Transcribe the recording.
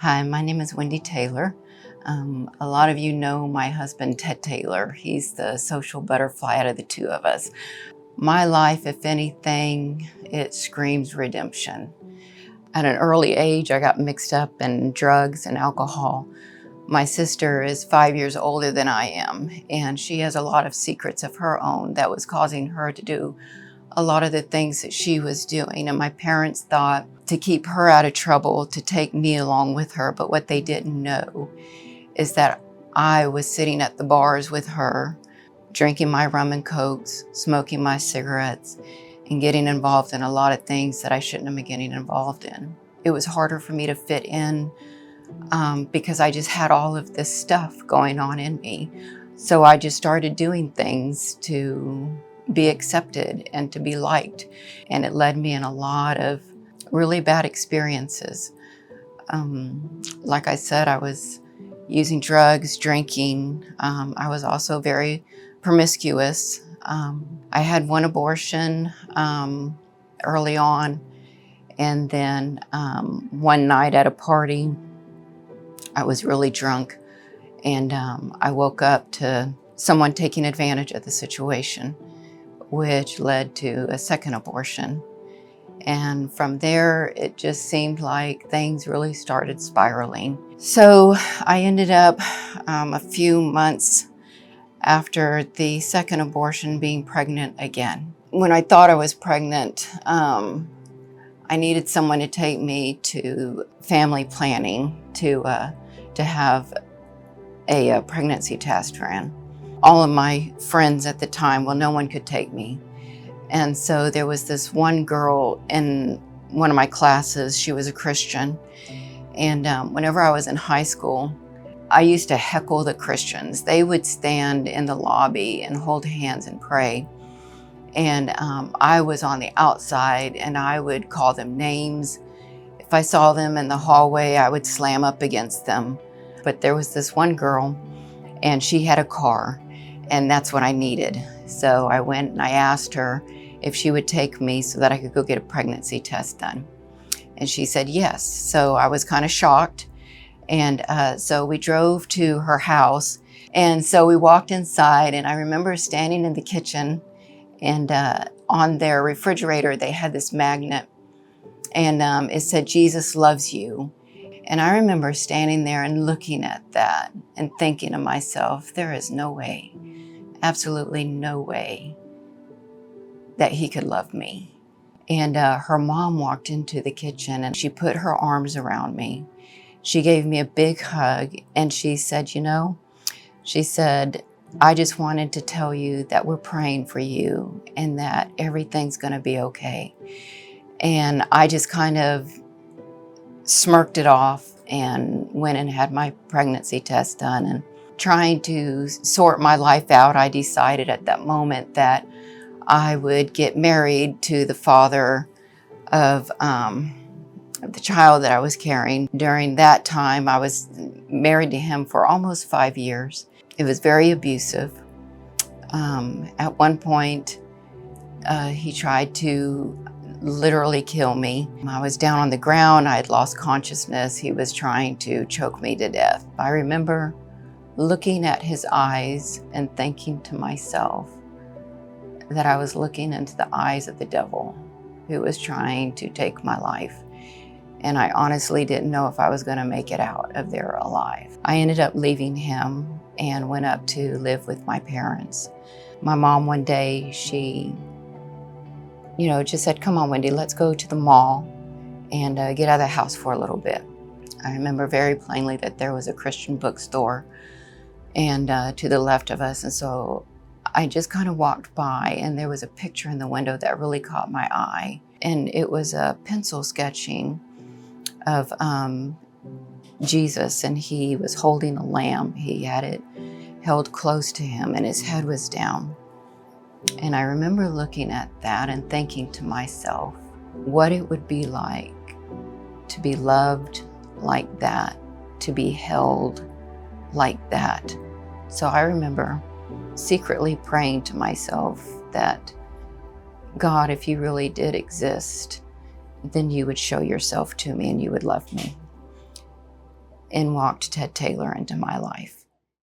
Hi, my name is Wendy Taylor. A lot of you know my husband, Ted Taylor. He's the social butterfly out of the two of us. My life, if anything, it screams redemption. At an early age, I got mixed up in drugs and alcohol. My sister is 5 years older than I am, and she has a lot of secrets of her own that was causing her to do a lot of the things that she was doing. And my parents thought to keep her out of trouble, to take me along with her. But what they didn't know is that I was sitting at the bars with her, drinking my rum and cokes, smoking my cigarettes, and getting involved in a lot of things that I shouldn't have been getting involved in. It was harder for me to fit in because I just had all of this stuff going on in me. So I just started doing things to be accepted and to be liked. And it led me in a lot of really bad experiences. Like I said, I was using drugs, drinking. I was also very promiscuous. I had one abortion early on. And then one night at a party, I was really drunk. And I woke up to someone taking advantage of the situation, which led to a second abortion. And from there, it just seemed like things really started spiraling. So I ended up a few months after the second abortion being pregnant again. When I thought I was pregnant, I needed someone to take me to family planning to have a pregnancy test ran. All of my friends at the time, well, no one could take me. And so there was this one girl in one of my classes. She was a Christian. And whenever I was in high school, I used to heckle the Christians. They would stand in the lobby and hold hands and pray. And I was on the outside and I would call them names. If I saw them in the hallway, I would slam up against them. But there was this one girl and she had a car. And that's what I needed. So I went and I asked her if she would take me so that I could go get a pregnancy test done. And she said yes. So I was kind of shocked. And so we drove to her house. And so we walked inside and I remember standing in the kitchen and on their refrigerator, they had this magnet and it said, "Jesus loves you." And I remember standing there and looking at that and thinking to myself, there is no way, absolutely no way that he could love me. And her mom walked into the kitchen and she put her arms around me. She gave me a big hug and she said, she said, "I just wanted to tell you that we're praying for you and that everything's going to be okay." And I just kind of smirked it off and went and had my pregnancy test done. And trying to sort my life out, I decided at that moment that I would get married to the father of the child that I was carrying. During that time, I was married to him for almost 5 years. It was very abusive. At one point, he tried to literally kill me. I was down on the ground. I had lost consciousness. He was trying to choke me to death. I remember looking at his eyes and thinking to myself that I was looking into the eyes of the devil who was trying to take my life. And I honestly didn't know if I was going to make it out of there alive. I ended up leaving him and went up to live with my parents. My mom one day, she just said, "Come on, Wendy, let's go to the mall and get out of the house for a little bit." I remember very plainly that there was a Christian bookstore and to the left of us. And so I just kind of walked by and there was a picture in the window that really caught my eye. And it was a pencil sketching of Jesus, and he was holding a lamb. He had it held close to him and his head was down. And I remember looking at that and thinking to myself what it would be like to be loved like that, to be held like that. So I remember secretly praying to myself that, God, if you really did exist, then you would show yourself to me and you would love me. in walked Ted Taylor into my life.